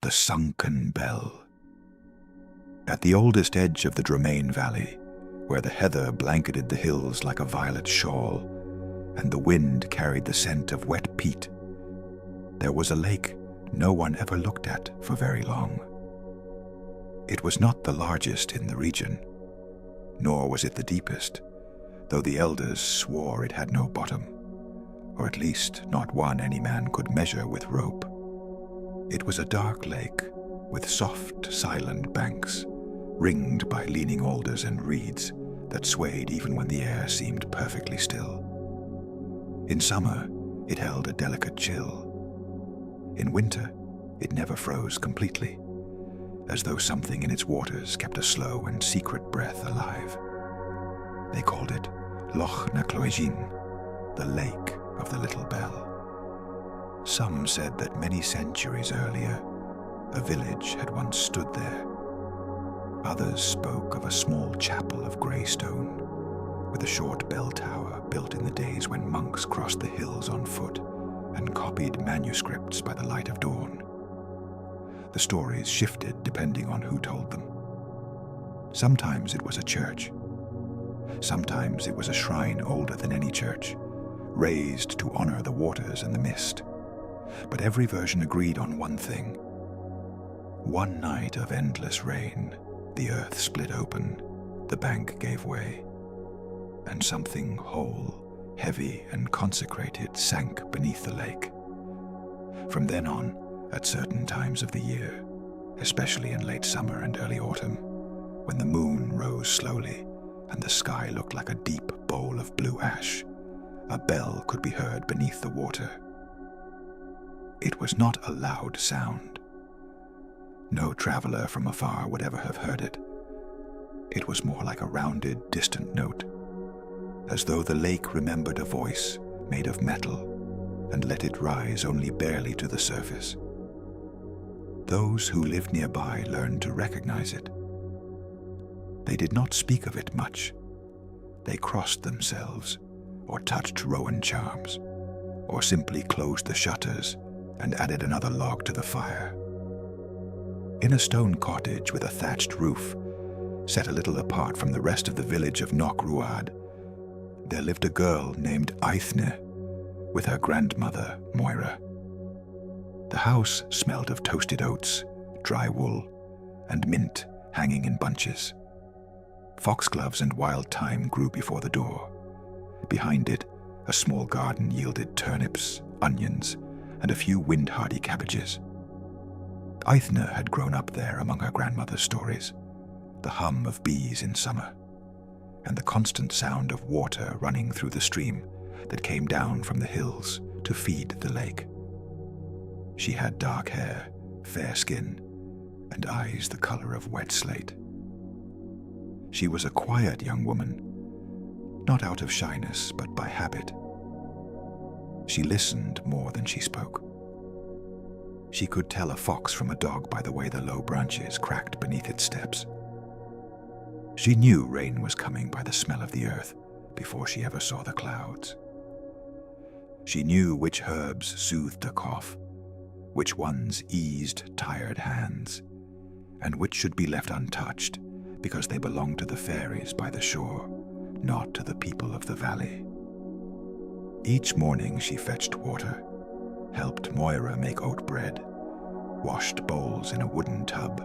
the Sunken Bell. At the oldest edge of the Dromain Valley, where the heather blanketed the hills like a violet shawl, and the wind carried the scent of wet peat, there was a lake no one ever looked at for very long. It was not the largest in the region, nor was it the deepest, though the elders swore it had no bottom, or at least not one any man could measure with rope. It was a dark lake with soft, silent banks, ringed by leaning alders and reeds that swayed even when the air seemed perfectly still. In summer, it held a delicate chill. In winter, it never froze completely, as though something in its waters kept a slow and secret breath alive. They called it Loch na Cloigin, the Lake of the Little Bell. Some said that many centuries earlier, a village had once stood there. Others spoke of a small chapel of grey stone, with a short bell tower built in the days when monks crossed the hills on foot and copied manuscripts by the light of dawn. The stories shifted depending on who told them. Sometimes it was a church. Sometimes it was a shrine older than any church, raised to honor the waters and the mist. But every version agreed on one thing. One night of endless rain, the earth split open, the bank gave way, and something whole, heavy, and consecrated sank beneath the lake. From then on, at certain times of the year, especially in late summer and early autumn, when the moon rose slowly and the sky looked like a deep bowl of blue ash, a bell could be heard beneath the water. It was not a loud sound. No traveler from afar would ever have heard it. It was more like a rounded, distant note, as though the lake remembered a voice made of metal and let it rise only barely to the surface. Those who lived nearby learned to recognize it. They did not speak of it much. They crossed themselves, or touched Rowan charms, or simply closed the shutters and added another log to the fire. In a stone cottage with a thatched roof, set a little apart from the rest of the village of Knockruad, there lived a girl named Aithne with her grandmother, Moira. The house smelled of toasted oats, dry wool, and mint hanging in bunches. Foxgloves and wild thyme grew before the door. Behind it, a small garden yielded turnips, onions, and a few wind-hardy cabbages. Aithne had grown up there among her grandmother's stories, the hum of bees in summer, and the constant sound of water running through the stream that came down from the hills to feed the lake. She had dark hair, fair skin, and eyes the color of wet slate. She was a quiet young woman, not out of shyness, but by habit. She listened more than she spoke. She could tell a fox from a dog by the way the low branches cracked beneath its steps. She knew rain was coming by the smell of the earth before she ever saw the clouds. She knew which herbs soothed a cough, which ones eased tired hands, and which should be left untouched because they belonged to the fairies by the shore, not to the people of the valley. Each morning she fetched water, helped Moira make oat bread, washed bowls in a wooden tub,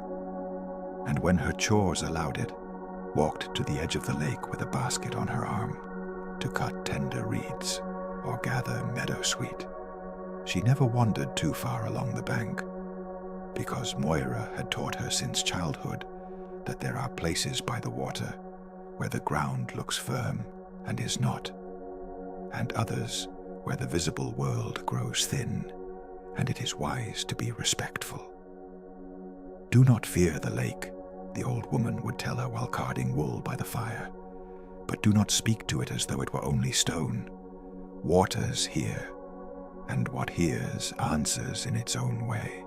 and when her chores allowed it, walked to the edge of the lake with a basket on her arm to cut tender reeds or gather meadowsweet. She never wandered too far along the bank, because Moira had taught her since childhood that there are places by the water where the ground looks firm and is not, and others where the visible world grows thin, and it is wise to be respectful. "Do not fear the lake," the old woman would tell her while carding wool by the fire, "but do not speak to it as though it were only stone. Waters hear, and what hears answers in its own way."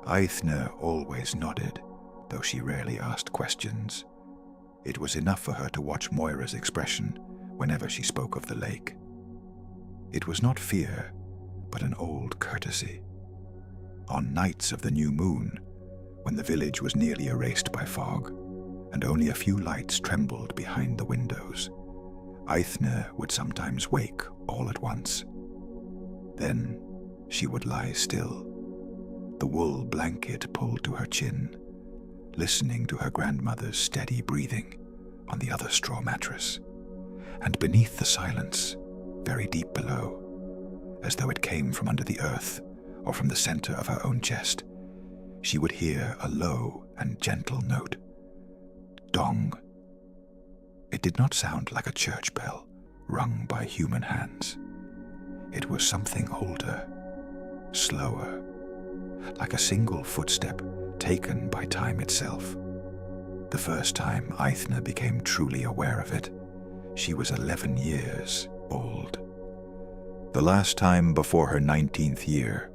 Aithne always nodded, though she rarely asked questions. It was enough for her to watch Moira's expression whenever she spoke of the lake. It was not fear, but an old courtesy. on nights of the new moon, when the village was nearly erased by fog, and only a few lights trembled behind the windows, Eithne would sometimes wake all at once. Then she would lie still, the wool blanket pulled to her chin, listening to her grandmother's steady breathing on the other straw mattress. And beneath the silence, very deep below, as though it came from under the earth or from the center of her own chest, she would hear a low and gentle note. Dong. It did not sound like a church bell rung by human hands. It was something older, slower, like a single footstep taken by time itself. The first time Eithne became truly aware of it, she was 11 years old. The last time before her 19th year,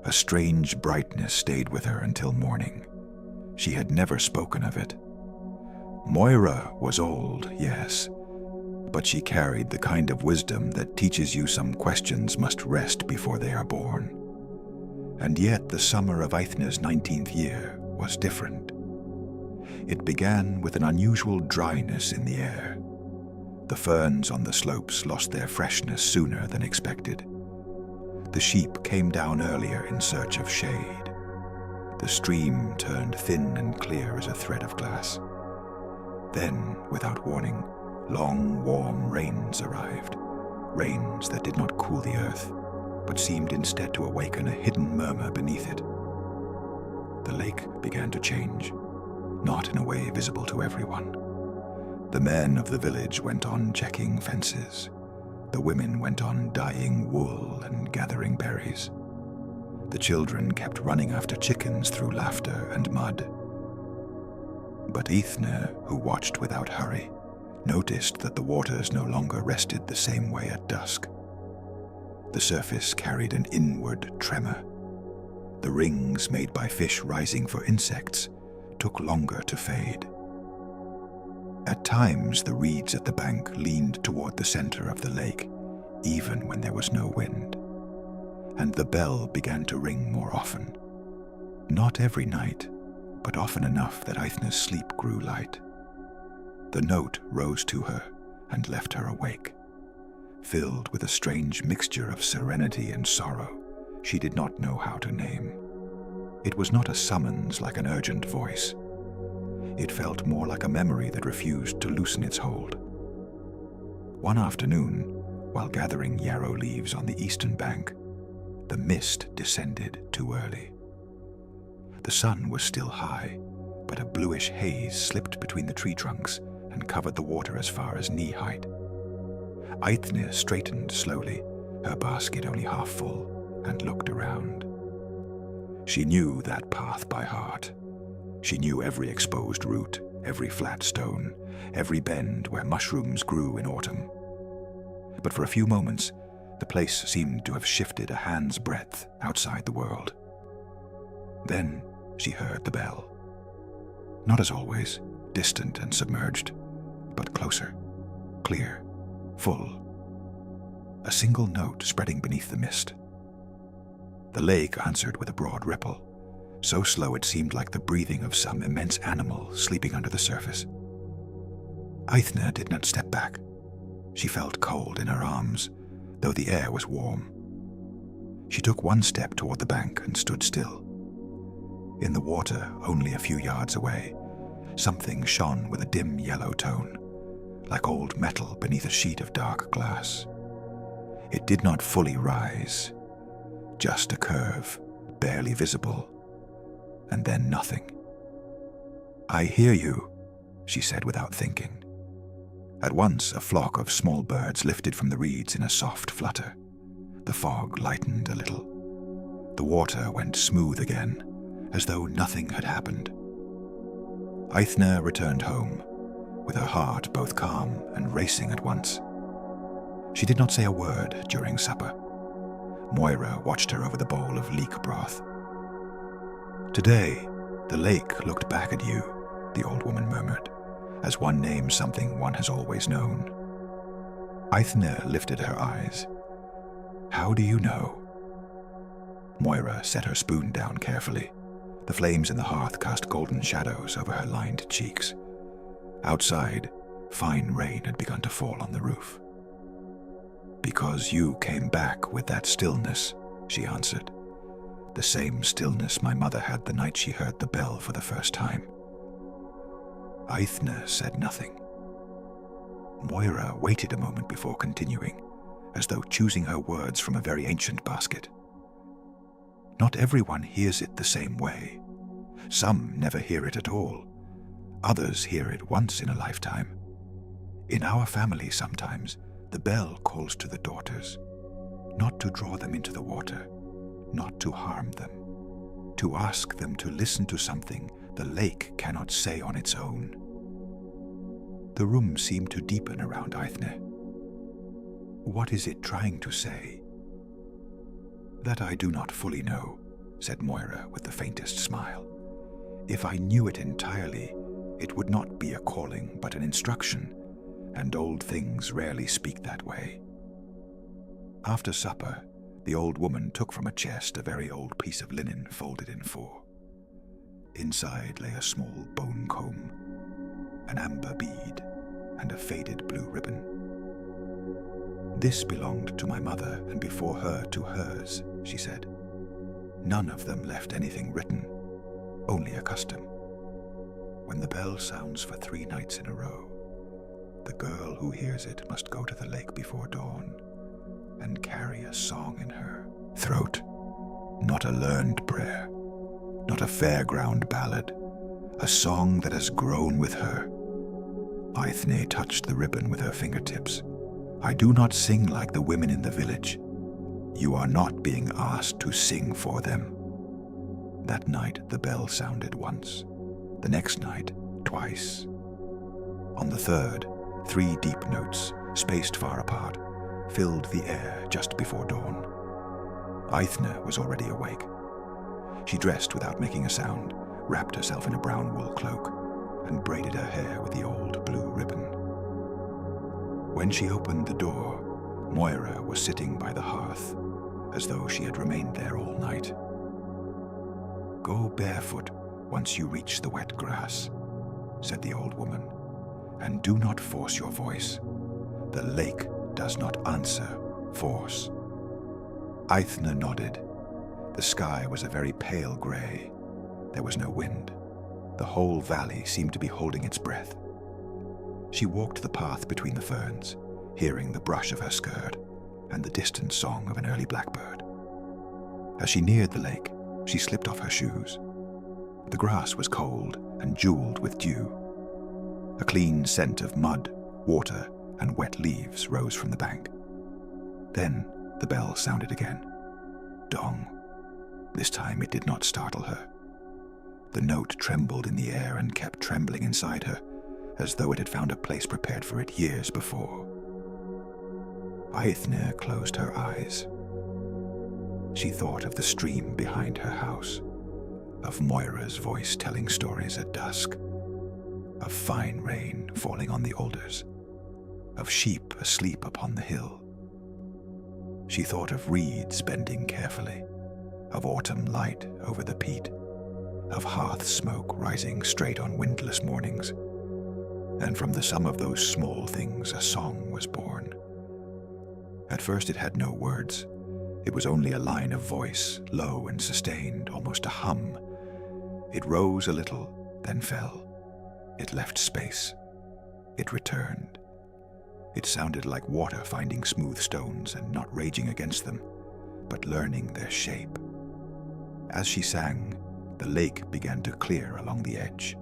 a strange brightness stayed with her until morning. She had never spoken of it. Moira was old, yes, but she carried the kind of wisdom that teaches you some questions must rest before they are born. And yet the summer of Eithne's 19th year was different. It began with an unusual dryness in the air. The ferns on the slopes lost their freshness sooner than expected. The sheep came down earlier in search of shade. The stream turned thin and clear as a thread of glass. Then, without warning, long, warm rains arrived. Rains that did not cool the earth, but seemed instead to awaken a hidden murmur beneath it. The lake began to change, not in a way visible to everyone. The men of the village went on checking fences. The women went on dyeing wool and gathering berries. The children kept running after chickens through laughter and mud. But Eithne, who watched without hurry, noticed that the waters no longer rested the same way at dusk. The surface carried an inward tremor. The rings made by fish rising for insects took longer to fade. At times, the reeds at the bank leaned toward the center of the lake, even when there was no wind. And the bell began to ring more often. Not every night, but often enough that Eithne's sleep grew light. The note rose to her and left her awake, filled with a strange mixture of serenity and sorrow she did not know how to name. It was not a summons like an urgent voice. It felt more like a memory that refused to loosen its hold. One afternoon, while gathering yarrow leaves on the eastern bank, the mist descended too early. The sun was still high, but a bluish haze slipped between the tree trunks and covered the water as far as knee-height. Eithne straightened slowly, her basket only half full, and looked around. She knew that path by heart. She knew every exposed root, every flat stone, every bend where mushrooms grew in autumn. But for a few moments, the place seemed to have shifted a hand's breadth outside the world. Then she heard the bell. Not as always, distant and submerged, but closer, clear, full. A single note spreading beneath the mist. The lake answered with a broad ripple, so slow it seemed like the breathing of some immense animal sleeping under the surface. Eithne did not step back. She felt cold in her arms, though the air was warm. She took one step toward the bank and stood still. In the water, only a few yards away, something shone with a dim yellow tone, like old metal beneath a sheet of dark glass. It did not fully rise, just a curve, barely visible, and then nothing. "I hear you," she said without thinking. At once, a flock of small birds lifted from the reeds in a soft flutter. The fog lightened a little. The water went smooth again, as though nothing had happened. Eithne returned home, with her heart both calm and racing at once. She did not say a word during supper. Moira watched her over the bowl of leek broth. "Today, the lake looked back at you," the old woman murmured, as one names something one has always known. Eithne lifted her eyes. "How do you know?" Moira set her spoon down carefully. The flames in the hearth cast golden shadows over her lined cheeks. Outside, fine rain had begun to fall on the roof. "Because you came back with that stillness," she answered. "The same stillness my mother had the night she heard the bell for the first time." Aithne said nothing. Moira waited a moment before continuing, as though choosing her words from a very ancient basket. "Not everyone hears it the same way. Some never hear it at all. Others hear it once in a lifetime. In our family sometimes, the bell calls to the daughters, not to draw them into the water, not to harm them, to ask them to listen to something the lake cannot say on its own." The room seemed to deepen around Aithne. "What is it trying to say?" "That I do not fully know," said Moira with the faintest smile. "If I knew it entirely, it would not be a calling but an instruction, and old things rarely speak that way." After supper, the old woman took from a chest a very old piece of linen folded in four. Inside lay a small bone comb, an amber bead, and a faded blue ribbon. "This belonged to my mother, and before her to hers," she said. "None of them left anything written, only a custom. When the bell sounds for 3 nights in a row, the girl who hears it must go to the lake before dawn and carry a song in her throat, not a learned prayer, not a fairground ballad, a song that has grown with her." Aithne touched the ribbon with her fingertips. "I do not sing like the women in the village. You are not being asked to sing for them." That night the bell sounded once, the next night twice. On the third, 3 deep notes, spaced far apart, filled the air just before dawn. Aithne was already awake. She dressed without making a sound, wrapped herself in a brown wool cloak, and braided her hair with the old blue ribbon. When she opened the door, Moira was sitting by the hearth, as though she had remained there all night. "Go barefoot once you reach the wet grass," said the old woman, "and do not force your voice. The lake does not answer force." Aithne nodded. The sky was a very pale gray. There was no wind. The whole valley seemed to be holding its breath. She walked the path between the ferns, hearing the brush of her skirt and the distant song of an early blackbird. As she neared the lake, she slipped off her shoes. The grass was cold and jeweled with dew. A clean scent of mud, water, and wet leaves rose from the bank. Then the bell sounded again. Dong. This time it did not startle her. The note trembled in the air and kept trembling inside her, as though it had found a place prepared for it years before. Aithne closed her eyes. She thought of the stream behind her house, of Moira's voice telling stories at dusk, of fine rain falling on the alders, of sheep asleep upon the hill. She thought of reeds bending carefully, of autumn light over the peat, of hearth smoke rising straight on windless mornings. And from the sum of those small things a song was born. At first it had no words. It was only a line of voice, low and sustained, almost a hum. It rose a little, then fell. It left space. It returned. It sounded like water finding smooth stones and not raging against them, but learning their shape. As she sang, the lake began to clear along the edge,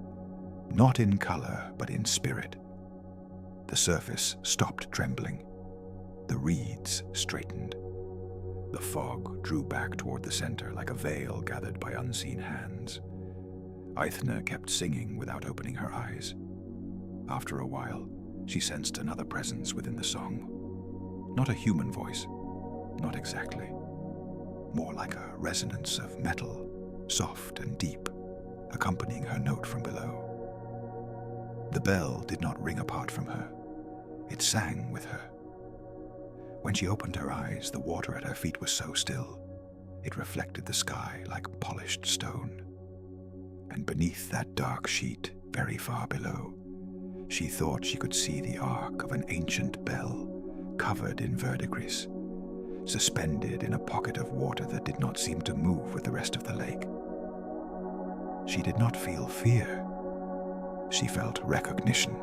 not in color, but in spirit. The surface stopped trembling. The reeds straightened. The fog drew back toward the center like a veil gathered by unseen hands. Aithne kept singing without opening her eyes. After a while, she sensed another presence within the song. Not a human voice, not exactly. More like a resonance of metal, soft and deep, accompanying her note from below. The bell did not ring apart from her. It sang with her. When she opened her eyes, the water at her feet was so still. It reflected the sky like polished stone. And beneath that dark sheet, very far below, she thought she could see the arc of an ancient bell covered in verdigris, suspended in a pocket of water that did not seem to move with the rest of the lake. She did not feel fear. She felt recognition,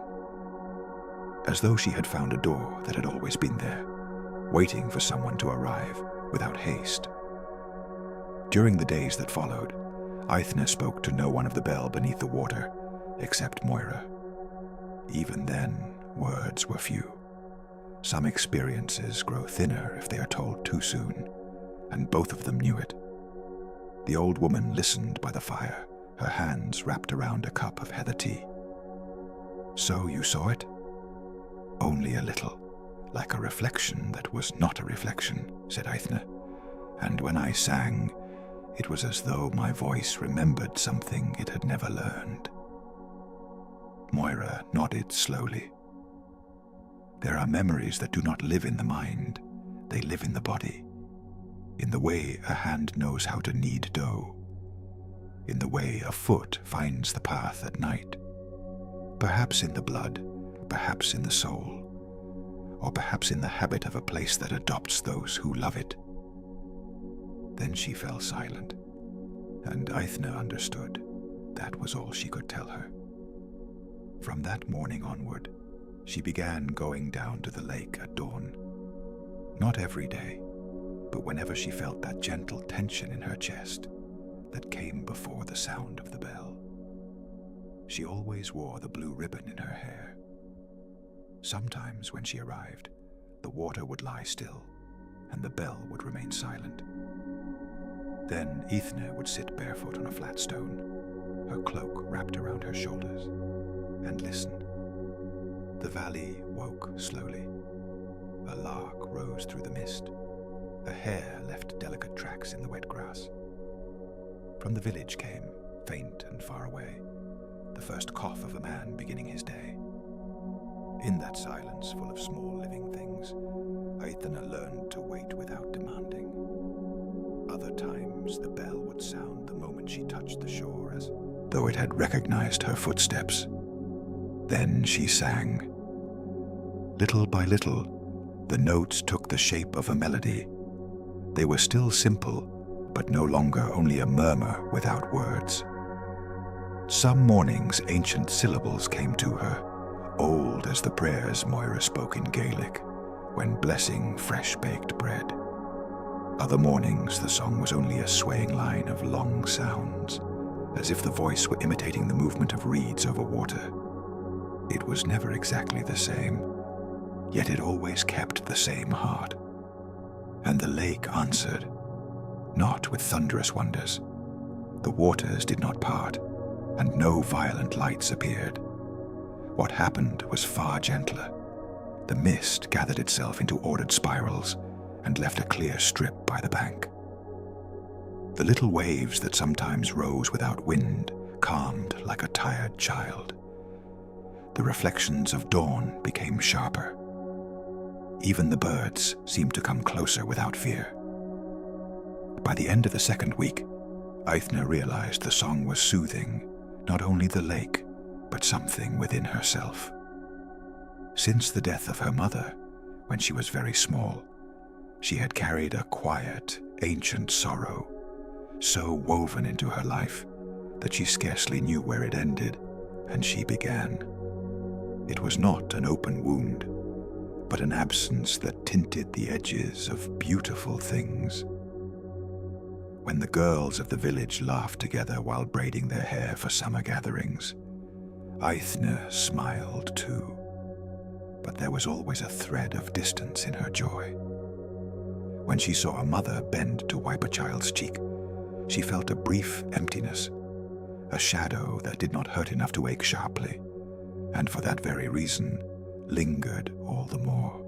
as though she had found a door that had always been there, waiting for someone to arrive without haste. During the days that followed, Aithne spoke to no one of the bell beneath the water, except Moira. Even then, words were few. Some experiences grow thinner if they are told too soon, and both of them knew it. The old woman listened by the fire, her hands wrapped around a cup of heather tea. "So you saw it?" "Only a little, like a reflection that was not a reflection," said Aithne. "And when I sang, it was as though my voice remembered something it had never learned." Moira nodded slowly. There are memories that do not live in the mind, they live in the body. In the way a hand knows how to knead dough. In the way a foot finds the path at night. Perhaps in the blood, perhaps in the soul, or perhaps in the habit of a place that adopts those who love it. Then she fell silent, and Aithne understood. That was all she could tell her. From that morning onward, she began going down to the lake at dawn. Not every day, but whenever she felt that gentle tension in her chest that came before the sound of the bell. She always wore the blue ribbon in her hair. Sometimes when she arrived, the water would lie still, and the bell would remain silent. Then Aithne would sit barefoot on a flat stone, her cloak wrapped around her shoulders, and listen. The valley woke slowly. A lark rose through the mist. A hare left delicate tracks in the wet grass. From the village came, faint and far away, the first cough of a man beginning his day. In that silence full of small living things, Aithne learned to wait without demanding. Other times the bell would sound the moment she touched the shore, as though it had recognized her footsteps. Then she sang. Little by little, the notes took the shape of a melody. They were still simple, but no longer only a murmur without words. Some mornings ancient syllables came to her, old as the prayers Moira spoke in Gaelic, when blessing fresh-baked bread. Other mornings the song was only a swaying line of long sounds, as if the voice were imitating the movement of reeds over water. It was never exactly the same, yet it always kept the same heart. And the lake answered, not with thunderous wonders. The waters did not part, and no violent lights appeared. What happened was far gentler. The mist gathered itself into ordered spirals and left a clear strip by the bank. The little waves that sometimes rose without wind calmed like a tired child. The reflections of dawn became sharper. Even the birds seemed to come closer without fear. By the end of the second week, Aithne realized the song was soothing not only the lake, but something within herself. Since the death of her mother, when she was very small, she had carried a quiet, ancient sorrow, so woven into her life that she scarcely knew where it ended and she began. It was not an open wound, but an absence that tinted the edges of beautiful things. When the girls of the village laughed together while braiding their hair for summer gatherings, Aithne smiled too, but there was always a thread of distance in her joy. When she saw a mother bend to wipe a child's cheek, she felt a brief emptiness, a shadow that did not hurt enough to ache sharply, and for that very reason lingered all the more.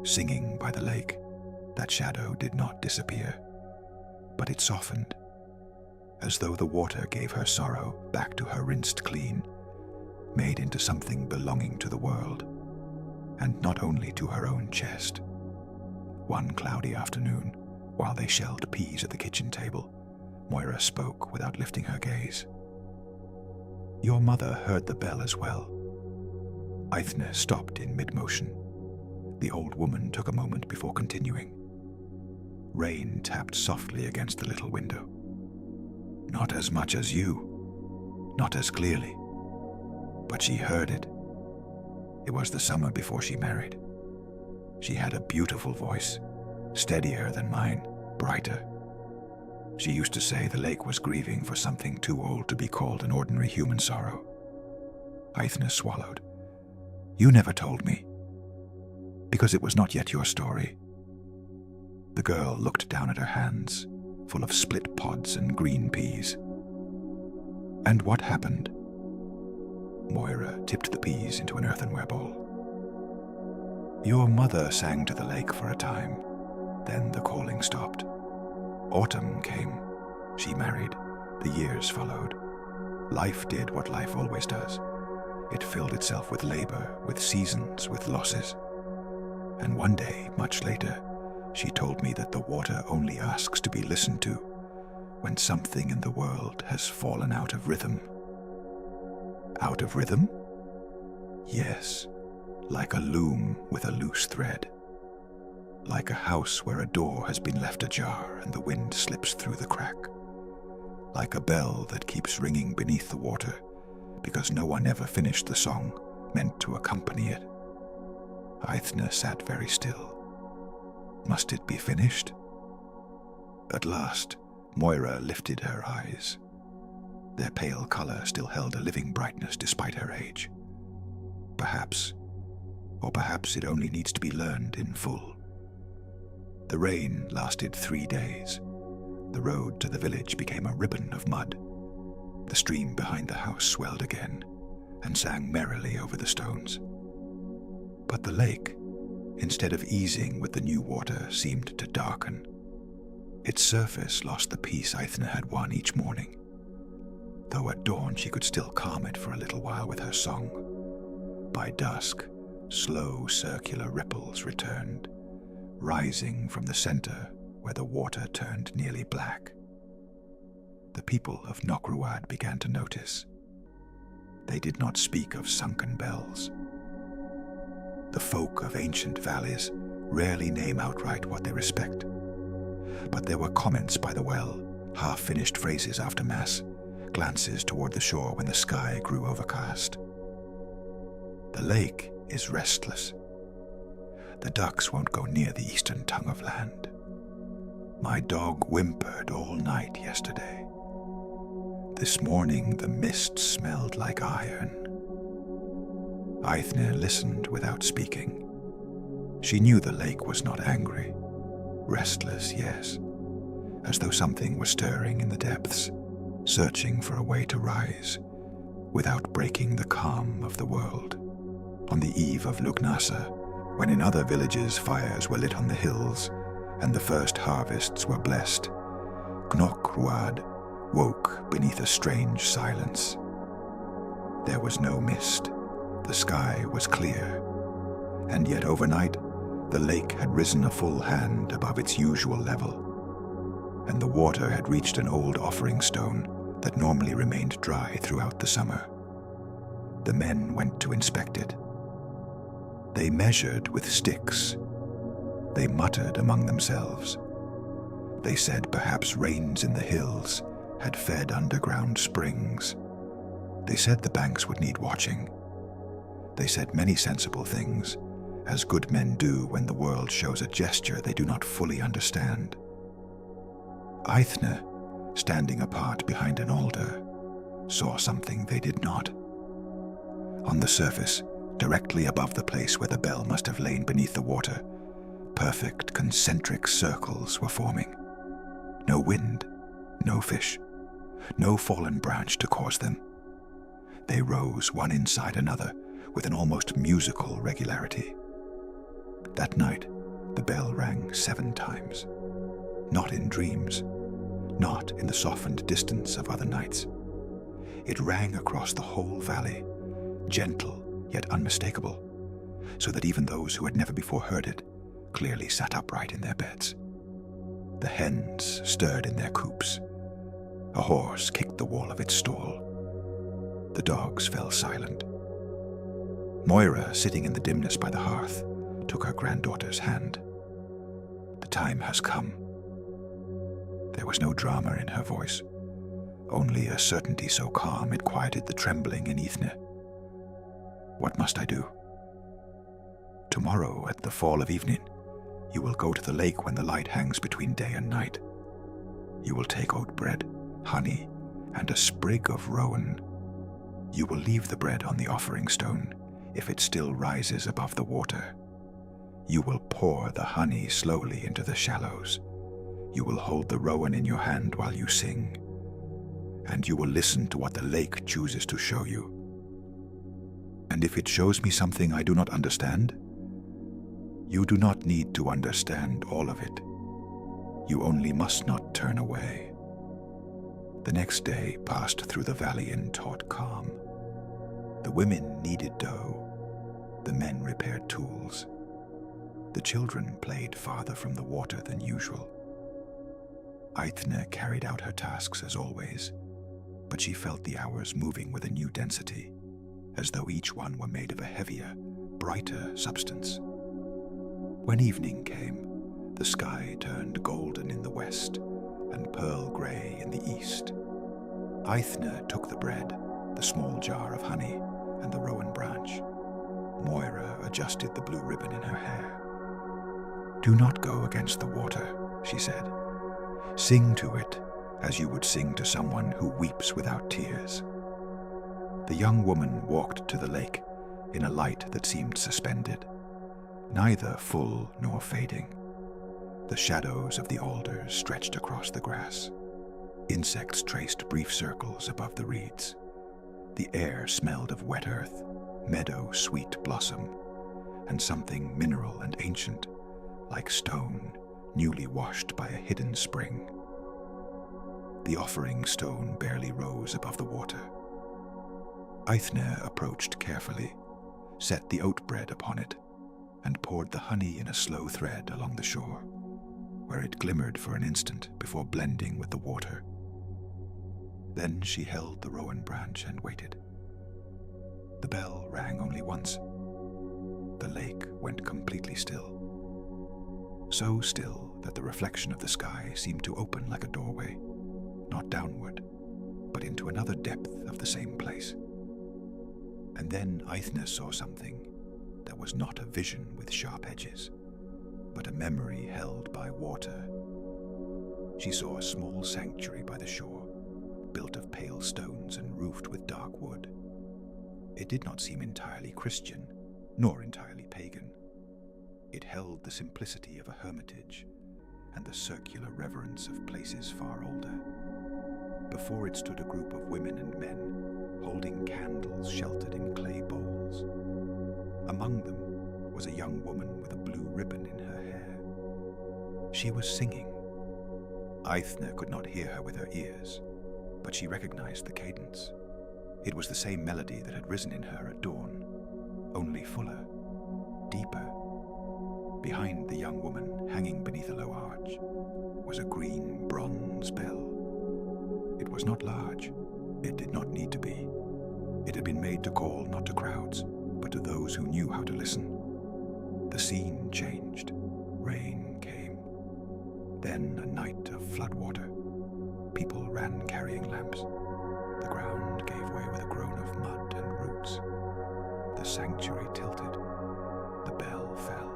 Singing by the lake, that shadow did not disappear, but it softened, as though the water gave her sorrow back to her rinsed clean, made into something belonging to the world, and not only to her own chest. One cloudy afternoon, While they shelled peas at the kitchen table, Moira spoke without lifting her gaze. "Your mother heard the bell as well." Aithne stopped in mid-motion. The old woman took a moment before continuing. Rain tapped softly against the little window. "Not as much as you, not as clearly, but she heard it. It was the summer before she married. She had a beautiful voice, steadier than mine, brighter. She used to say the lake was grieving for something too old to be called an ordinary human sorrow." Aithne swallowed. "You never told me, because it was not yet your story." The girl looked down at her hands, full of split pods and green peas. "And what happened?" Moira tipped the peas into an earthenware bowl. "Your mother sang to the lake for a time. Then the calling stopped. Autumn came. She married. The years followed. Life did what life always does. It filled itself with labor, with seasons, with losses. And one day, much later, she told me that the water only asks to be listened to when something in the world has fallen out of rhythm." "Out of rhythm?" "Yes, like a loom with a loose thread. Like a house where a door has been left ajar and the wind slips through the crack. Like a bell that keeps ringing beneath the water because no one ever finished the song meant to accompany it." Aithne sat very still. "Must it be finished?" At last, Moira lifted her eyes. Their pale color still held a living brightness despite her age. "Perhaps, or perhaps it only needs to be learned in full." The rain lasted 3 days. The road to the village became a ribbon of mud. The stream behind the house swelled again and sang merrily over the stones. But the lake, instead of easing with the new water, seemed to darken. Its surface lost the peace Aithne had won each morning, though at dawn she could still calm it for a little while with her song. By dusk, slow circular ripples returned, rising from the center where the water turned nearly black. The people of Unhurried began to notice. They did not speak of sunken bells. The folk of ancient valleys rarely name outright what they respect. But there were comments by the well, half-finished phrases after Mass, glances toward the shore when the sky grew overcast. "The lake is restless. The ducks won't go near the eastern tongue of land. My dog whimpered all night yesterday. This morning the mist smelled like iron." Aithne listened without speaking. She knew the lake was not angry. Restless, yes, as though something was stirring in the depths, searching for a way to rise, without breaking the calm of the world. On the eve of Lugnasa, when in other villages fires were lit on the hills and the first harvests were blessed, Unhurried woke beneath a strange silence. There was no mist. The sky was clear. And yet overnight, the lake had risen a full hand above its usual level, and the water had reached an old offering stone that normally remained dry throughout the summer. The men went to inspect it. They measured with sticks. They muttered among themselves. They said perhaps rains in the hills had fed underground springs. They said the banks would need watching. They said many sensible things, as good men do when the world shows a gesture they do not fully understand. Aithne, standing apart behind an altar, saw something they did not. On the surface, directly above the place where the bell must have lain beneath the water, perfect concentric circles were forming. No wind, no fish, no fallen branch to cause them. They rose one inside another with an almost musical regularity. That night, the bell rang 7 times. Not in dreams, not in the softened distance of other nights. It rang across the whole valley, gentle yet unmistakable, so that even those who had never before heard it clearly sat upright in their beds. The hens stirred in their coops. A horse kicked the wall of its stall. The dogs fell silent. Moira, sitting in the dimness by the hearth, took her granddaughter's hand. The time has come. There was no drama in her voice, only a certainty so calm it quieted the trembling in Ethne. What must I do? Tomorrow, at the fall of evening, you will go to the lake when the light hangs between day and night. You will take oat bread, honey, and a sprig of rowan. You will leave the bread on the offering stone if it still rises above the water. You will pour the honey slowly into the shallows. You will hold the rowan in your hand while you sing. And you will listen to what the lake chooses to show you. And if it shows me something I do not understand, you do not need to understand all of it. You only must not turn away. The next day passed through the valley in taut calm. The women kneaded dough. The men repaired tools. The children played farther from the water than usual. Ithne carried out her tasks as always, but she felt the hours moving with a new density, as though each one were made of a heavier, brighter substance. When evening came, the sky turned golden in the west and pearl grey in the east. Ithne took the bread, the small jar of honey, and the rowan branch. Moira adjusted the blue ribbon in her hair. "Do not go against the water," she said. "Sing to it as you would sing to someone who weeps without tears." The young woman walked to the lake in a light that seemed suspended, neither full nor fading. The shadows of the alders stretched across the grass. Insects traced brief circles above the reeds. The air smelled of wet earth, meadow sweet blossom, and something mineral and ancient, like stone newly washed by a hidden spring. The offering stone barely rose above the water. Ithne approached carefully, set the oat bread upon it, and poured the honey in a slow thread along the shore, where it glimmered for an instant before blending with the water. Then she held the rowan branch and waited. The bell rang only once. The lake went completely still. So still that the reflection of the sky seemed to open like a doorway, not downward, but into another depth of the same place. And then Ithne saw something that was not a vision with sharp edges, but a memory held by water. She saw a small sanctuary by the shore, built of pale stones and roofed with dark wood. It did not seem entirely Christian, nor entirely pagan. It held the simplicity of a hermitage and the circular reverence of places far older. Before it stood a group of women and men, holding candles sheltered in clay bowls. Among them was a young woman with a blue ribbon in her hair. She was singing. Ithne could not hear her with her ears, but she recognized the cadence. It was the same melody that had risen in her at dawn, only fuller, deeper. Behind the young woman, hanging beneath a low arch, was a green bronze bell. It was not large. It did not need to be. It had been made to call not to crowds, but to those who knew how to listen. The scene changed. Rain came. Then a night of floodwater. People ran carrying lamps. The ground gave way with a groan of mud and roots. The sanctuary tilted. The bell fell.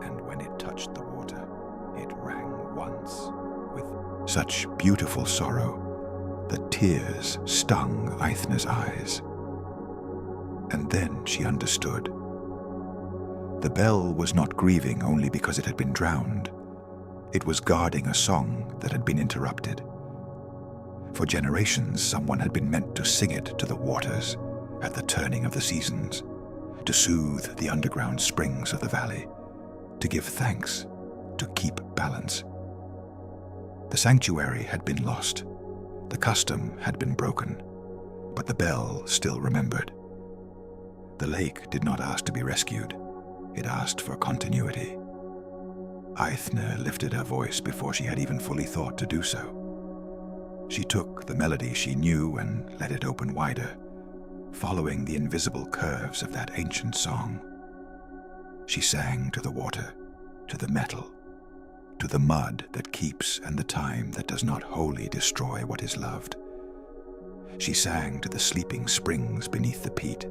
And when it touched the water, it rang once with such beautiful sorrow that tears stung Ithne's eyes. And then she understood. The bell was not grieving only because it had been drowned. It was guarding a song that had been interrupted. For generations, someone had been meant to sing it to the waters at the turning of the seasons, to soothe the underground springs of the valley, to give thanks, to keep balance. The sanctuary had been lost. The custom had been broken, but the bell still remembered. The lake did not ask to be rescued. It asked for continuity. Aithne lifted her voice before she had even fully thought to do so. She took the melody she knew and let it open wider, following the invisible curves of that ancient song. She sang to the water, to the metal, to the mud that keeps and the time that does not wholly destroy what is loved. She sang to the sleeping springs beneath the peat.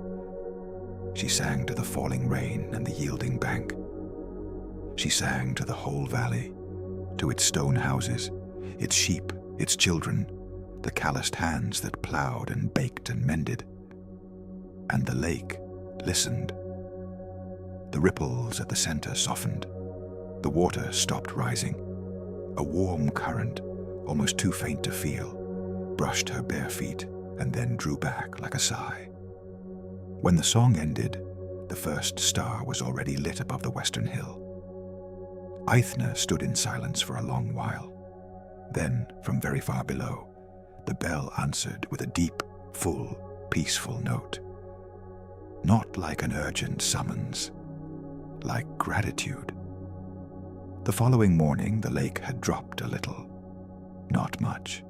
She sang to the falling rain and the yielding bank. She sang to the whole valley, to its stone houses, its sheep, its children, the calloused hands that plowed and baked and mended. And the lake listened. The ripples at the center softened. The water stopped rising. A warm current, almost too faint to feel, brushed her bare feet and then drew back like a sigh. When the song ended, the first star was already lit above the western hill. Aithne stood in silence for a long while. Then, from very far below, the bell answered with a deep, full, peaceful note. Not like an urgent summons, like gratitude. The following morning, the lake had dropped a little. Not much.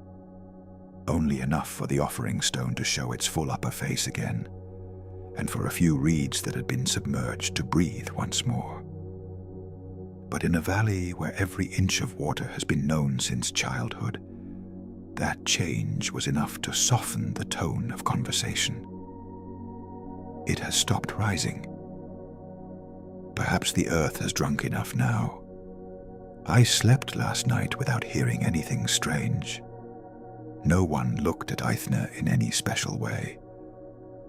Only enough for the offering stone to show its full upper face again, and for a few reeds that had been submerged to breathe once more. But in a valley where every inch of water has been known since childhood, that change was enough to soften the tone of conversation. It has stopped rising. Perhaps the earth has drunk enough now. I slept last night without hearing anything strange. No one looked at Aithne in any special way.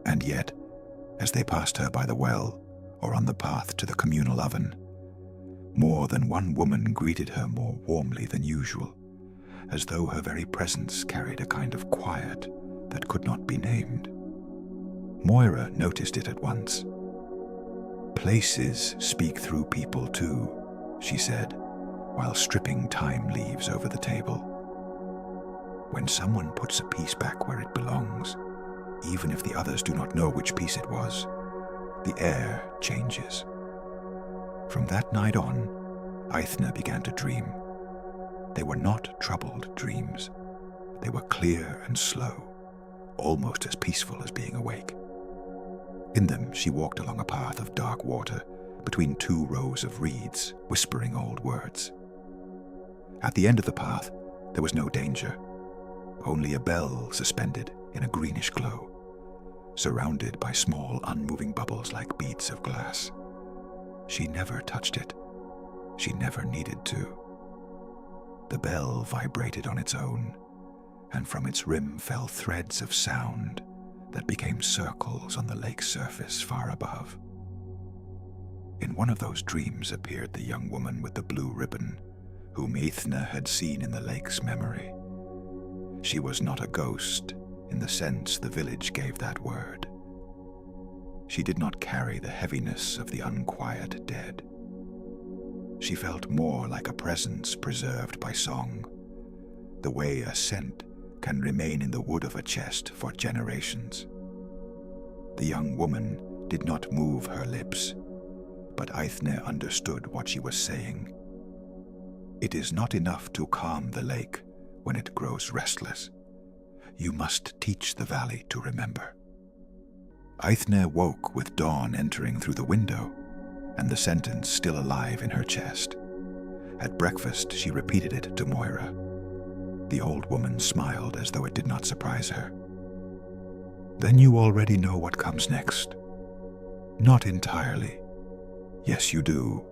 And yet, as they passed her by the well or on the path to the communal oven, more than one woman greeted her more warmly than usual, as though her very presence carried a kind of quiet that could not be named. Moira noticed it at once. "Places speak through people too," she said, while stripping thyme leaves over the table. When someone puts a piece back where it belongs, even if the others do not know which piece it was, the air changes. From that night on, Aithne began to dream. They were not troubled dreams. They were clear and slow, almost as peaceful as being awake. In them, she walked along a path of dark water between two rows of reeds, whispering old words. At the end of the path, there was no danger, only a bell suspended in a greenish glow, surrounded by small, unmoving bubbles like beads of glass. She never touched it. She never needed to. The bell vibrated on its own, and from its rim fell threads of sound that became circles on the lake's surface far above. In one of those dreams appeared the young woman with the blue ribbon, whom Aithne had seen in the lake's memory. She was not a ghost, in the sense the village gave that word. She did not carry the heaviness of the unquiet dead. She felt more like a presence preserved by song, the way a scent can remain in the wood of a chest for generations. The young woman did not move her lips, but Aithne understood what she was saying. It is not enough to calm the lake when it grows restless. You must teach the valley to remember. Aithne woke with dawn entering through the window, and the sentence still alive in her chest. At breakfast, she repeated it to Moira. The old woman smiled as though it did not surprise her. "Then you already know what comes next." "Not entirely." "Yes, you do.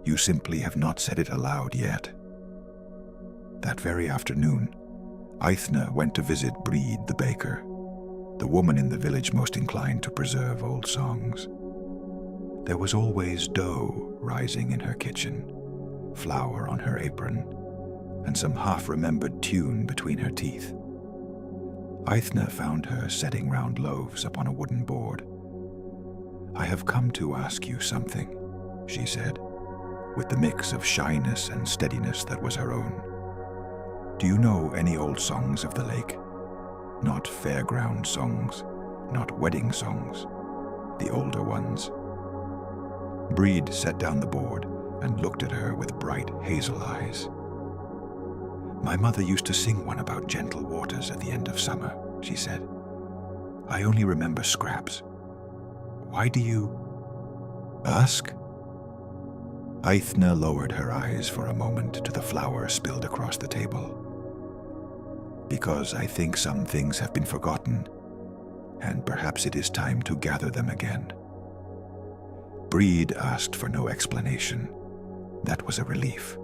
You simply have not said it aloud yet." That very afternoon, Aithne went to visit Breed the baker, the woman in the village most inclined to preserve old songs. There was always dough rising in her kitchen, flour on her apron, and some half-remembered tune between her teeth. Aithne found her setting round loaves upon a wooden board. "I have come to ask you something," she said, with the mix of shyness and steadiness that was her own. "Do you know any old songs of the lake? Not fairground songs, not wedding songs, the older ones." Breed set down the board and looked at her with bright hazel eyes. "My mother used to sing one about gentle waters at the end of summer," she said. "I only remember scraps. Why do you ask?" Aithne lowered her eyes for a moment to the flour spilled across the table. "Because I think some things have been forgotten, and perhaps it is time to gather them again." Breed asked for no explanation. That was a relief.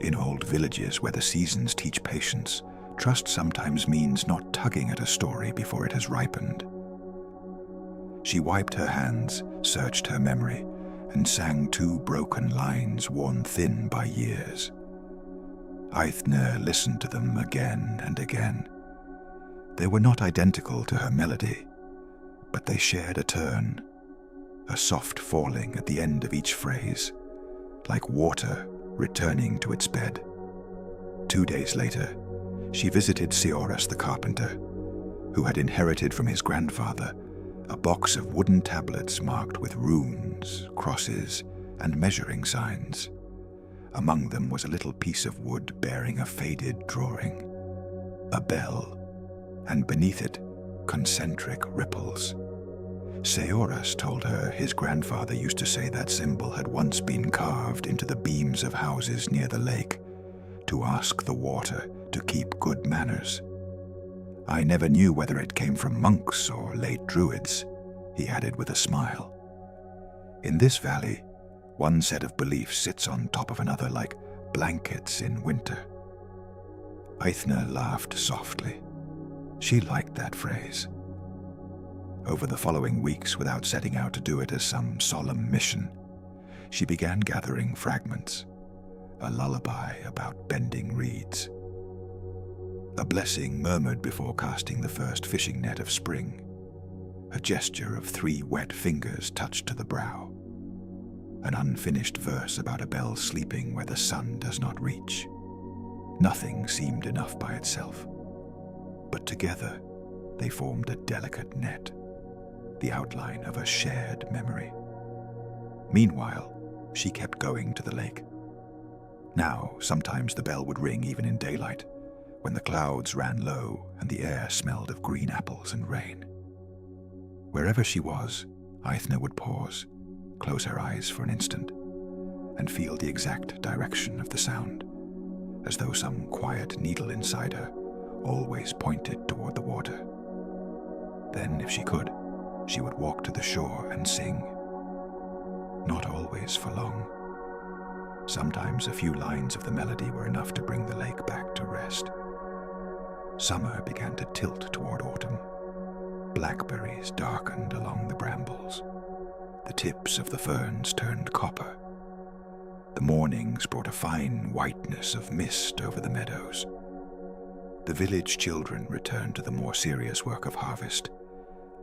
In old villages where the seasons teach patience, trust sometimes means not tugging at a story before it has ripened. She wiped her hands, searched her memory, and sang 2 broken lines worn thin by years. Aithne listened to them again and again. They were not identical to her melody, but they shared a turn, a soft falling at the end of each phrase, like water returning to its bed. 2 days later, she visited Seorus the carpenter, who had inherited from his grandfather a box of wooden tablets marked with runes, crosses, and measuring signs. Among them was a little piece of wood bearing a faded drawing, a bell, and beneath it, concentric ripples. Seorus told her his grandfather used to say that symbol had once been carved into the beams of houses near the lake to ask the water to keep good manners. "I never knew whether it came from monks or late druids," he added with a smile. "In this valley, one set of beliefs sits on top of another like blankets in winter." Aithne laughed softly. She liked that phrase. Over the following weeks, without setting out to do it as some solemn mission, she began gathering fragments, a lullaby about bending reeds. A blessing murmured before casting the first fishing net of spring, a gesture of 3 wet fingers touched to the brow, an unfinished verse about a bell sleeping where the sun does not reach. Nothing seemed enough by itself, but together they formed a delicate net, the outline of a shared memory. Meanwhile, she kept going to the lake. Now, sometimes the bell would ring even in daylight, when the clouds ran low and the air smelled of green apples and rain. Wherever she was, Aithne would pause, close her eyes for an instant, and feel the exact direction of the sound, as though some quiet needle inside her always pointed toward the water. Then, if she could, she would walk to the shore and sing. Not always for long. Sometimes a few lines of the melody were enough to bring the lake back to rest. Summer began to tilt toward autumn. Blackberries darkened along the brambles. The tips of the ferns turned copper. The mornings brought a fine whiteness of mist over the meadows. The village children returned to the more serious work of harvest,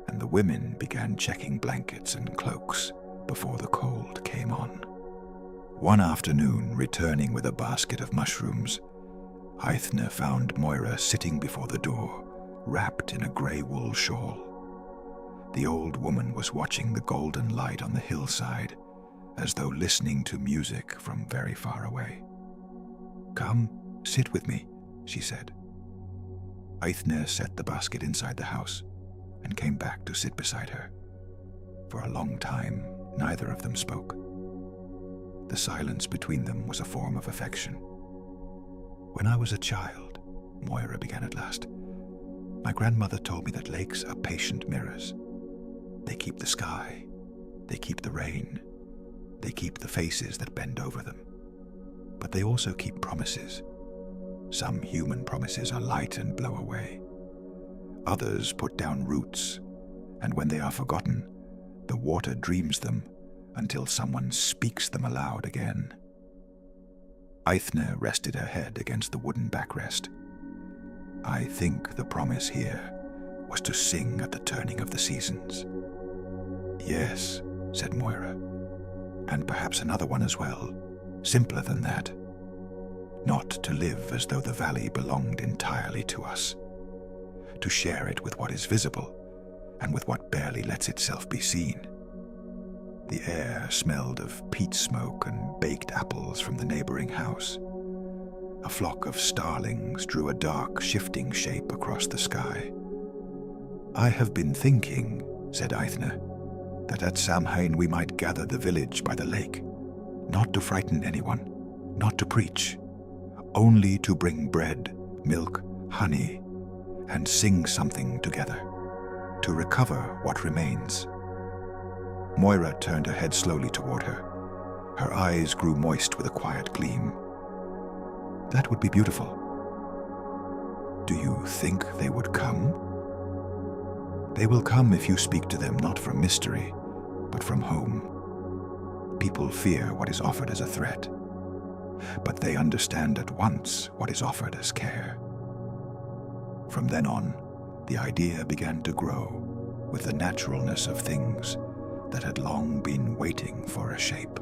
and the women began checking blankets and cloaks before the cold came on. One afternoon, returning with a basket of mushrooms, Aithne found Moira sitting before the door, wrapped in a grey wool shawl. The old woman was watching the golden light on the hillside, as though listening to music from very far away. "Come, sit with me," she said. Aithne set the basket inside the house and came back to sit beside her. For a long time, neither of them spoke. The silence between them was a form of affection. "When I was a child," Moira began at last, "my grandmother told me that lakes are patient mirrors. They keep the sky, they keep the rain, they keep the faces that bend over them. But they also keep promises. Some human promises are light and blow away. Others put down roots, and when they are forgotten, the water dreams them until someone speaks them aloud again." Aithne rested her head against the wooden backrest. "I think the promise here was to sing at the turning of the seasons." "Yes," said Moira, "and perhaps another one as well, simpler than that. Not to live as though the valley belonged entirely to us. To share it with what is visible and with what barely lets itself be seen. The air smelled of peat smoke and baked apples from the neighboring house. A flock of starlings drew a dark, shifting shape across the sky. "I have been thinking," said Eithne, "that at Samhain we might gather the village by the lake, not to frighten anyone, not to preach, only to bring bread, milk, honey, and sing something together, to recover what remains." Moira turned her head slowly toward her. Her eyes grew moist with a quiet gleam. "That would be beautiful." "Do you think they would come?" "They will come if you speak to them not from mystery, but from home. People fear what is offered as a threat, but they understand at once what is offered as care." From then on, the idea began to grow with the naturalness of things that had long been waiting for a shape.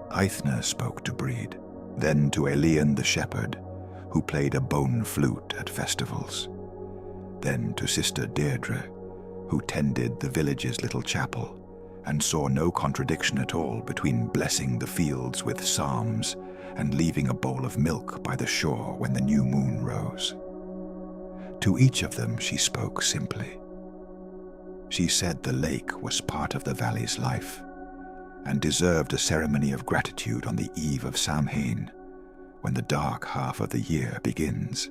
Eithne spoke to Breed, then to Elian the shepherd, who played a bone flute at festivals, then to Sister Deirdre, who tended the village's little chapel and saw no contradiction at all between blessing the fields with psalms and leaving a bowl of milk by the shore when the new moon rose. To each of them she spoke simply. She said the lake was part of the valley's life and deserved a ceremony of gratitude on the eve of Samhain, when the dark half of the year begins.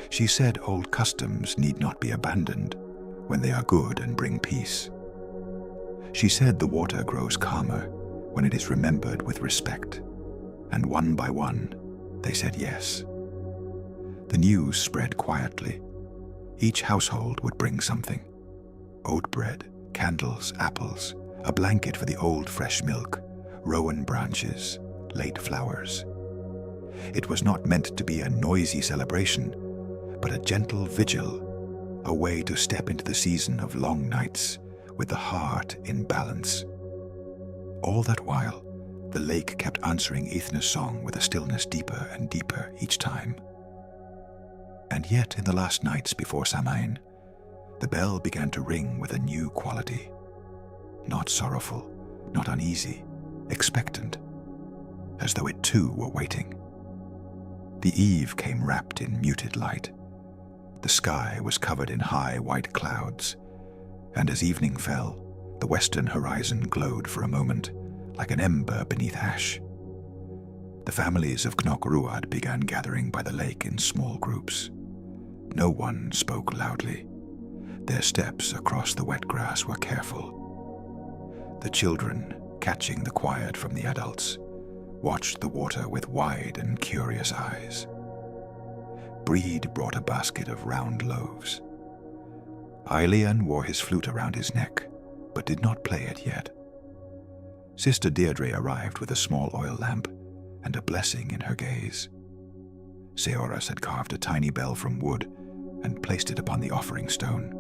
She said old customs need not be abandoned when they are good and bring peace. She said the water grows calmer when it is remembered with respect, and one by one they said yes. The news spread quietly. Each household would bring something: oat bread, candles, apples, a blanket for the old fresh milk, rowan branches, late flowers. It was not meant to be a noisy celebration, but a gentle vigil, a way to step into the season of long nights with the heart in balance. All that while, the lake kept answering Eithne's song with a stillness deeper and deeper each time. And yet in the last nights before Samhain, the bell began to ring with a new quality. Not sorrowful, not uneasy, expectant, as though it too were waiting. The eve came wrapped in muted light. The sky was covered in high white clouds, and as evening fell, the western horizon glowed for a moment like an ember beneath ash. The families of Knock Ruad began gathering by the lake in small groups. No one spoke loudly. Their steps across the wet grass were careful. The children, catching the quiet from the adults, watched the water with wide and curious eyes. Breed brought a basket of round loaves. Elian wore his flute around his neck, but did not play it yet. Sister Deirdre arrived with a small oil lamp and a blessing in her gaze. Seoras had carved a tiny bell from wood and placed it upon the offering stone.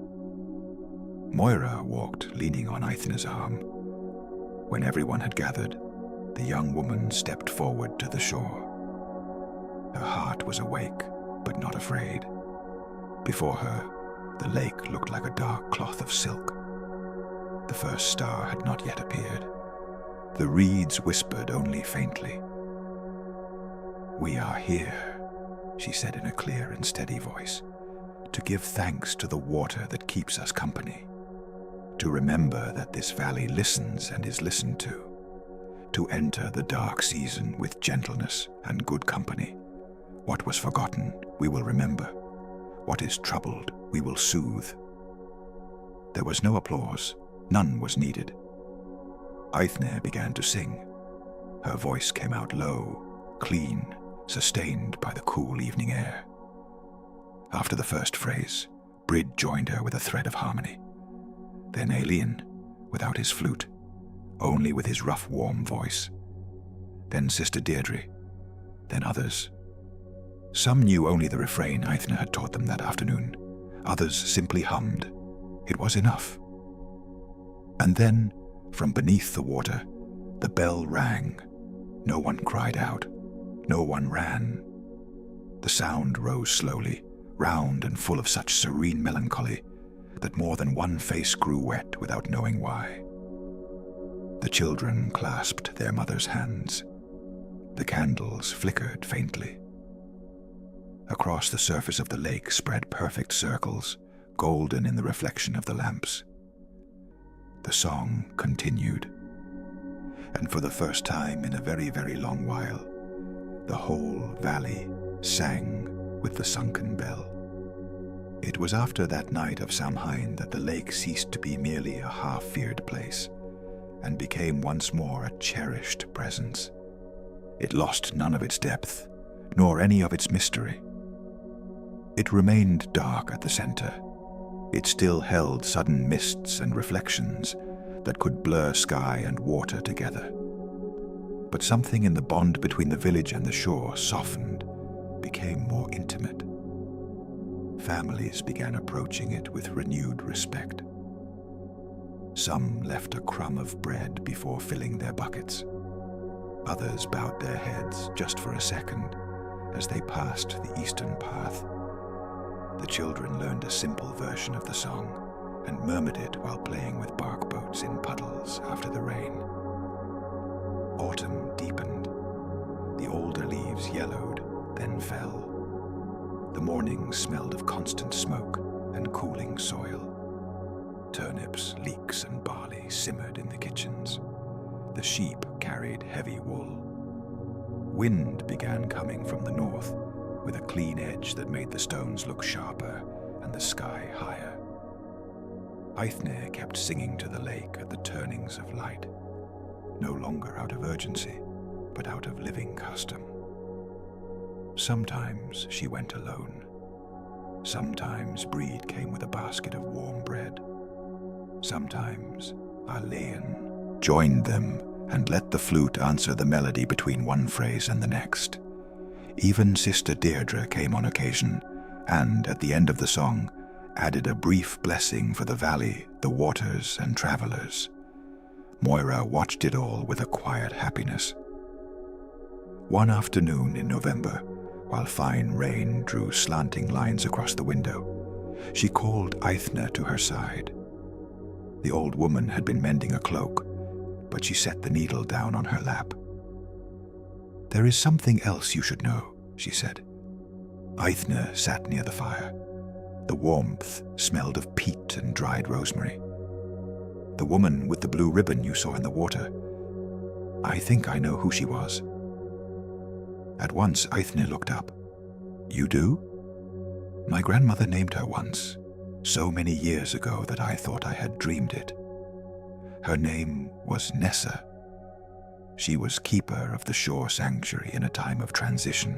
Moira walked leaning on Eithne's arm. When everyone had gathered, the young woman stepped forward to the shore. Her heart was awake, but not afraid. Before her, the lake looked like a dark cloth of silk. The first star had not yet appeared. The reeds whispered only faintly. "We are here," she said in a clear and steady voice, "to give thanks to the water that keeps us company, to remember that this valley listens and is listened to enter the dark season with gentleness and good company. What was forgotten, we will remember. What is troubled, we will soothe." There was no applause. None was needed. Eithne began to sing. Her voice came out low, clean, sustained by the cool evening air. After the first phrase, Brid joined her with a thread of harmony. Then Elian, without his flute, only with his rough, warm voice. Then Sister Deirdre, then others. Some knew only the refrain Eithne had taught them that afternoon. Others simply hummed. It was enough. And then, from beneath the water, the bell rang. No one cried out. No one ran. The sound rose slowly, round and full of such serene melancholy that more than one face grew wet without knowing why. The children clasped their mother's hands. The candles flickered faintly. Across the surface of the lake spread perfect circles, golden in the reflection of the lamps. The song continued, and for the first time in a very, very long while, the whole valley sang with the sunken bell. It was after that night of Samhain that the lake ceased to be merely a half-feared place and became once more a cherished presence. It lost none of its depth, nor any of its mystery. It remained dark at the center. It still held sudden mists and reflections that could blur sky and water together. But something in the bond between the village and the shore softened, became more intimate. Families began approaching it with renewed respect. Some left a crumb of bread before filling their buckets. Others bowed their heads just for a second as they passed the eastern path. The children learned a simple version of the song and murmured it while playing with bark boats in puddles after the rain. Autumn deepened. The older leaves yellowed, then fell. The mornings smelled of constant smoke and cooling soil. Turnips, leeks, and barley simmered in the kitchens. The sheep carried heavy wool. Wind began coming from the north, with a clean edge that made the stones look sharper and the sky higher. Eithne kept singing to the lake at the turnings of light, no longer out of urgency, but out of living custom. Sometimes she went alone. Sometimes Breed came with a basket of warm bread. Sometimes Arlean joined them and let the flute answer the melody between one phrase and the next. Even Sister Deirdre came on occasion, and at the end of the song, added a brief blessing for the valley, the waters, and travelers. Moira watched it all with a quiet happiness. One afternoon in November, while fine rain drew slanting lines across the window, she called Eithne to her side. The old woman had been mending a cloak, but she set the needle down on her lap. "There is something else you should know," she said. Eithne sat near the fire. The warmth smelled of peat and dried rosemary. "The woman with the blue ribbon you saw in the water. I think I know who she was." At once Eithne looked up. "You do?" "My grandmother named her once, so many years ago that I thought I had dreamed it. Her name was Nessa. She was keeper of the shore sanctuary in a time of transition,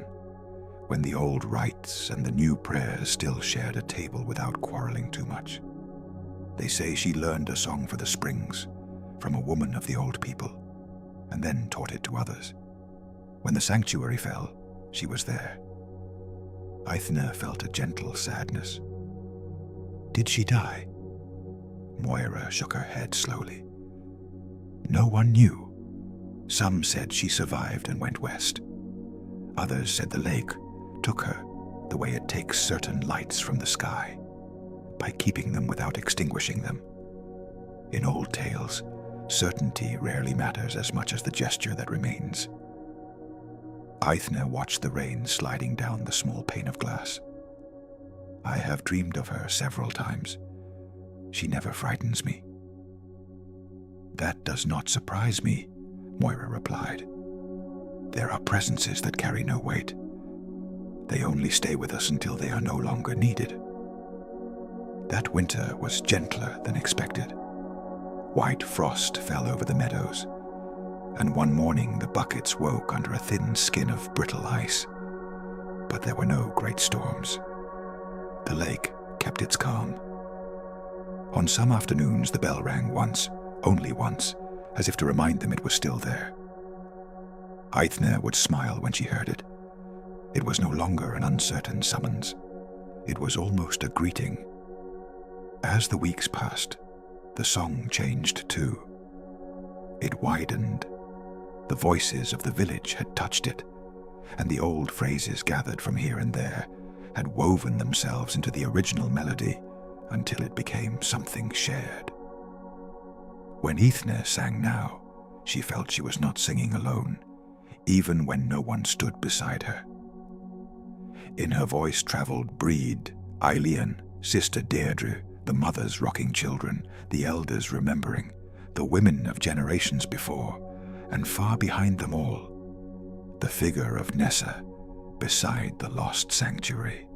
when the old rites and the new prayers still shared a table without quarreling too much. They say she learned a song for the springs from a woman of the old people, and then taught it to others. When the sanctuary fell, she was there." Eithne felt a gentle sadness. "Did she die?" Moira shook her head slowly. "No one knew. Some said she survived and went west. Others said the lake took her the way it takes certain lights from the sky, by keeping them without extinguishing them. In old tales, certainty rarely matters as much as the gesture that remains." Eithne watched the rain sliding down the small pane of glass. "I have dreamed of her several times. She never frightens me." "That does not surprise me," Moira replied. "There are presences that carry no weight. They only stay with us until they are no longer needed." That winter was gentler than expected. White frost fell over the meadows, and one morning the buckets woke under a thin skin of brittle ice. But there were no great storms. The lake kept its calm. On some afternoons the bell rang once, only once, as if to remind them it was still there. Eithne would smile when she heard it. It was no longer an uncertain summons. It was almost a greeting. As the weeks passed, the song changed too. It widened. The voices of the village had touched it, and the old phrases gathered from here and there had woven themselves into the original melody until it became something shared. When Eithne sang now, she felt she was not singing alone, even when no one stood beside her. In her voice traveled Breed, Eileen, Sister Deirdre, the mothers rocking children, the elders remembering, the women of generations before, and far behind them all, the figure of Nessa beside the lost sanctuary.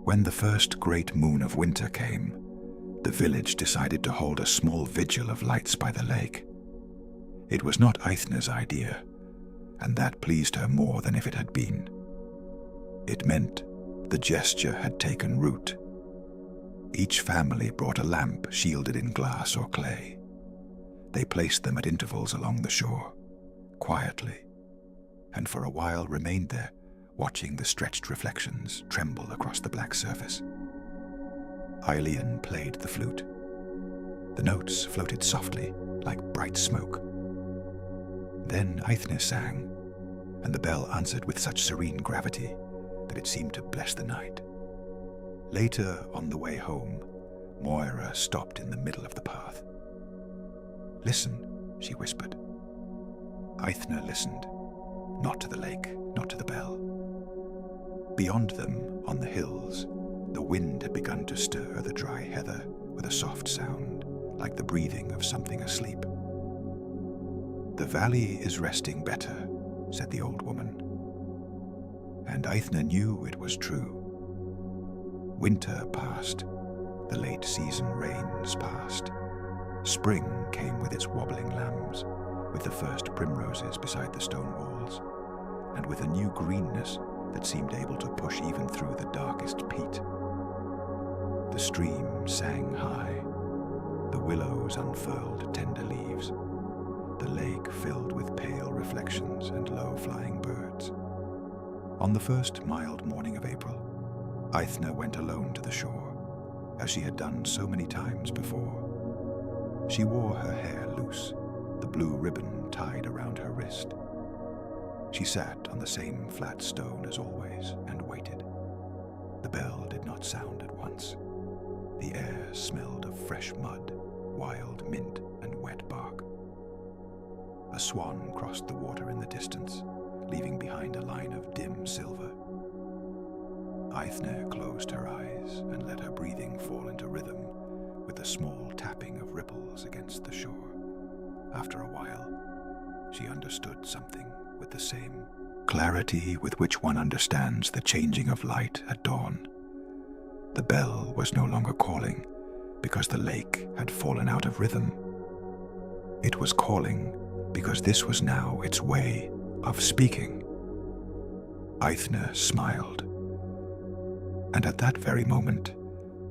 When the first great moon of winter came, the village decided to hold a small vigil of lights by the lake. It was not Eithne's idea, and that pleased her more than if it had been. It meant the gesture had taken root. Each family brought a lamp shielded in glass or clay. They placed them at intervals along the shore, quietly, and for a while remained there, watching the stretched reflections tremble across the black surface. Eileen played the flute. The notes floated softly, like bright smoke. Then Eithne sang, and the bell answered with such serene gravity that it seemed to bless the night. Later, on the way home, Moira stopped in the middle of the path. "Listen," she whispered. Eithne listened, not to the lake, not to the bell. Beyond them, on the hills, the wind had begun to stir the dry heather with a soft sound, like the breathing of something asleep. "The valley is resting better," said the old woman. And Eithne knew it was true. Winter passed, the late season rains passed. Spring came with its wobbling lambs, with the first primroses beside the stone walls, and with a new greenness that seemed able to push even through the darkest peat. The stream sang high, the willows unfurled tender leaves, the lake filled with pale reflections and low-flying birds. On the first mild morning of April, Eithne went alone to the shore, as she had done so many times before. She wore her hair loose, the blue ribbon tied around her wrist. She sat on the same flat stone as always and waited. The bell did not sound at once. The air smelled of fresh mud, wild mint, and wet bark. A swan crossed the water in the distance, leaving behind a line of dim silver. Eithne closed her eyes and let her breathing fall into rhythm with the small tapping of ripples against the shore. After a while, she understood something with the same clarity with which one understands the changing of light at dawn. The bell was no longer calling because the lake had fallen out of rhythm. It was calling because this was now its way of speaking. Eithne smiled. And at that very moment,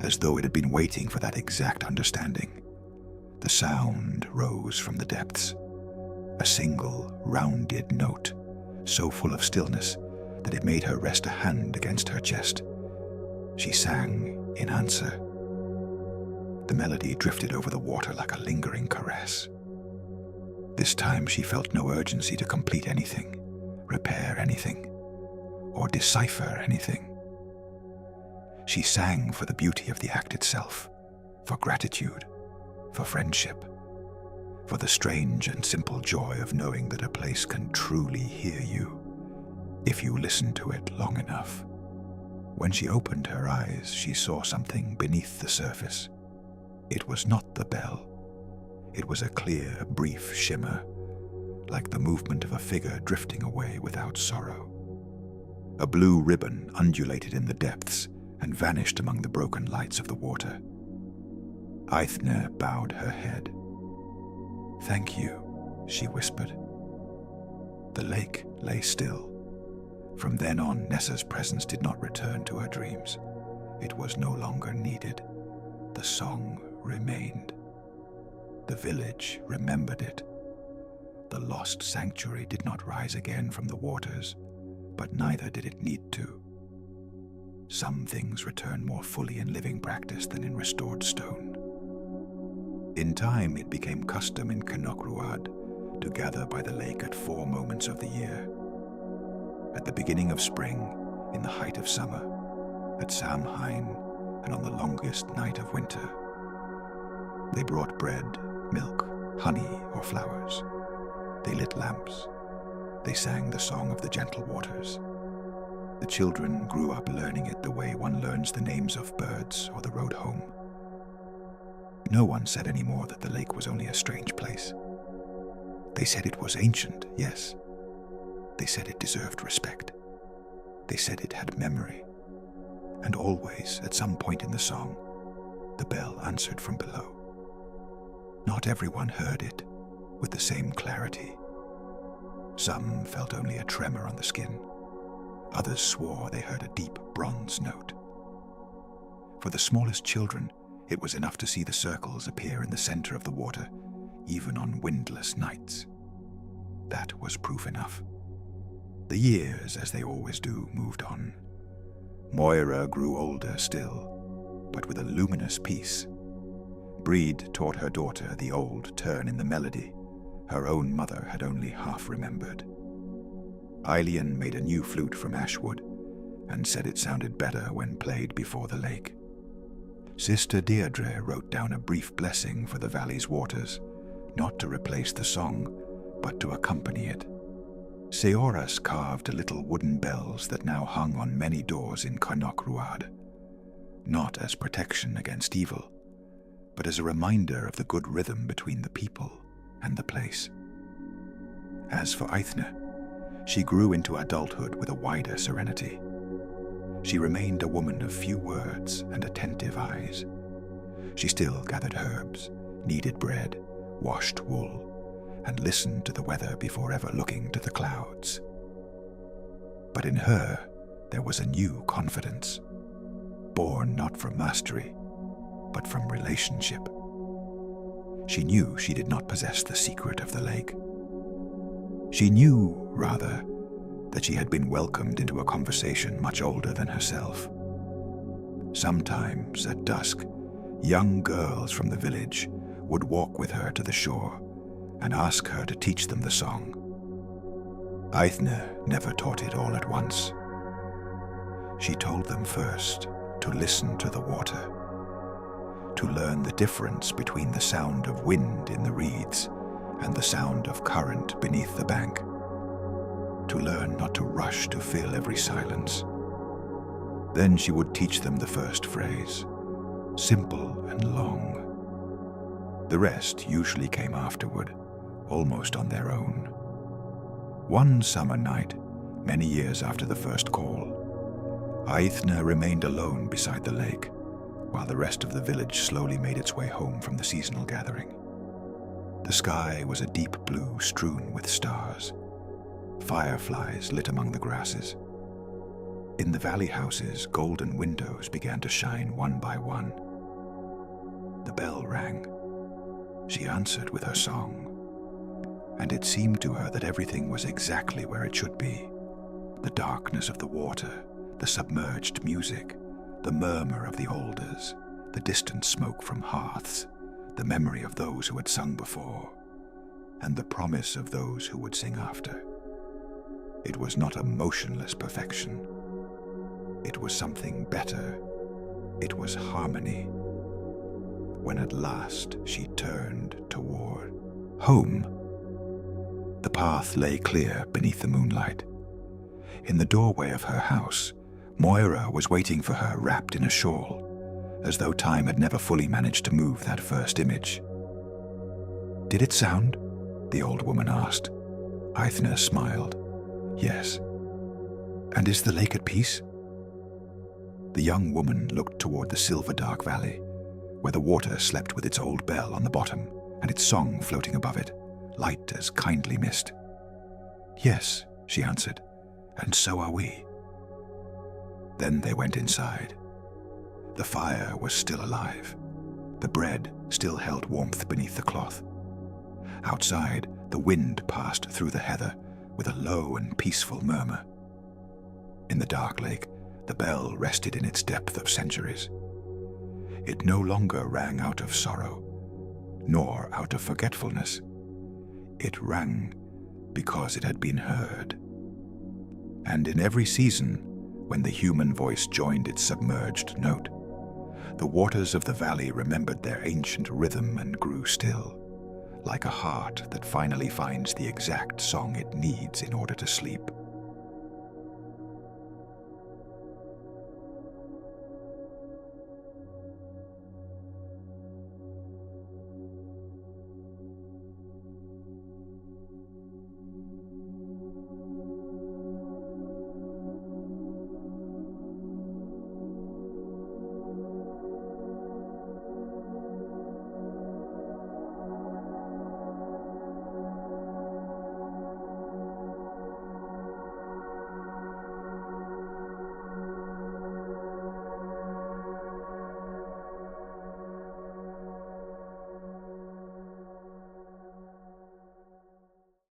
as though it had been waiting for that exact understanding, the sound rose from the depths, a single, rounded note, so full of stillness that it made her rest a hand against her chest. She sang in answer. The melody drifted over the water like a lingering caress. This time she felt no urgency to complete anything, repair anything, or decipher anything. She sang for the beauty of the act itself, for gratitude, for friendship, for the strange and simple joy of knowing that a place can truly hear you if you listen to it long enough. When she opened her eyes, she saw something beneath the surface. It was not the bell. It was a clear, brief shimmer, like the movement of a figure drifting away without sorrow. A blue ribbon undulated in the depths and vanished among the broken lights of the water. Eithne bowed her head. "Thank you," she whispered. The lake lay still. From then on, Nessa's presence did not return to her dreams. It was no longer needed. The song remained. The village remembered it. The lost sanctuary did not rise again from the waters, but neither did it need to. Some things return more fully in living practice than in restored stone. In time, it became custom in Kenokruad to gather by the lake at 4 moments of the year. At the beginning of spring, in the height of summer, at Samhain, and on the longest night of winter. They brought bread, milk, honey, or flowers, They lit lamps. They sang the song of the gentle waters. The children grew up learning it the way one learns the names of birds or the road home. No one said any more that the lake was only a strange place. They said it was ancient, yes. They said it deserved respect. They said it had memory. And always, at some point in the song, the bell answered from below. Not everyone heard it with the same clarity. Some felt only a tremor on the skin. Others swore they heard a deep bronze note. For the smallest children, it was enough to see the circles appear in the center of the water, even on windless nights. That was proof enough. The years, as they always do, moved on. Moira grew older still, but with a luminous peace. Breed taught her daughter the old turn in the melody her own mother had only half remembered. Eileen made a new flute from ash wood and said it sounded better when played before the lake. Sister Deirdre wrote down a brief blessing for the valley's waters, not to replace the song, but to accompany it. Seoras carved little wooden bells that now hung on many doors in Carnochruad, not as protection against evil, but as a reminder of the good rhythm between the people and the place. As for Eithne, she grew into adulthood with a wider serenity. She remained a woman of few words and attentive eyes. She still gathered herbs, kneaded bread, washed wool, and listened to the weather before ever looking to the clouds. But in her, there was a new confidence, born not from mastery, but from relationship. She knew she did not possess the secret of the lake. She knew, rather, that she had been welcomed into a conversation much older than herself. Sometimes, at dusk, young girls from the village would walk with her to the shore and ask her to teach them the song. Eithne never taught it all at once. She told them first to listen to the water, to learn the difference between the sound of wind in the reeds and the sound of current beneath the bank, to learn not to rush to fill every silence. Then she would teach them the first phrase, simple and long. The rest usually came afterward, almost on their own. One summer night, many years after the first call, Eithne remained alone beside the lake, while the rest of the village slowly made its way home from the seasonal gathering. The sky was a deep blue strewn with stars. Fireflies lit among the grasses. In the valley houses, golden windows began to shine one by one. The bell rang. She answered with her song, and it seemed to her that everything was exactly where it should be. The darkness of the water, the submerged music, the murmur of the alders, the distant smoke from hearths, the memory of those who had sung before, and the promise of those who would sing after. It was not a motionless perfection. It was something better. It was harmony. When at last she turned toward home, the path lay clear beneath the moonlight. In the doorway of her house, Moira was waiting for her wrapped in a shawl, as though time had never fully managed to move that first image. "Did it sound?" the old woman asked. Eithne smiled. "Yes." "And is the lake at peace?" The young woman looked toward the silver-dark valley, where the water slept with its old bell on the bottom and its song floating above it, light as kindly mist. "Yes," she answered, "and so are we." Then they went inside. The fire was still alive. The bread still held warmth beneath the cloth. Outside, the wind passed through the heather with a low and peaceful murmur. In the dark lake, the bell rested in its depth of centuries. It no longer rang out of sorrow, nor out of forgetfulness. It rang because it had been heard. And in every season, when the human voice joined its submerged note, the waters of the valley remembered their ancient rhythm and grew still, like a heart that finally finds the exact song it needs in order to sleep.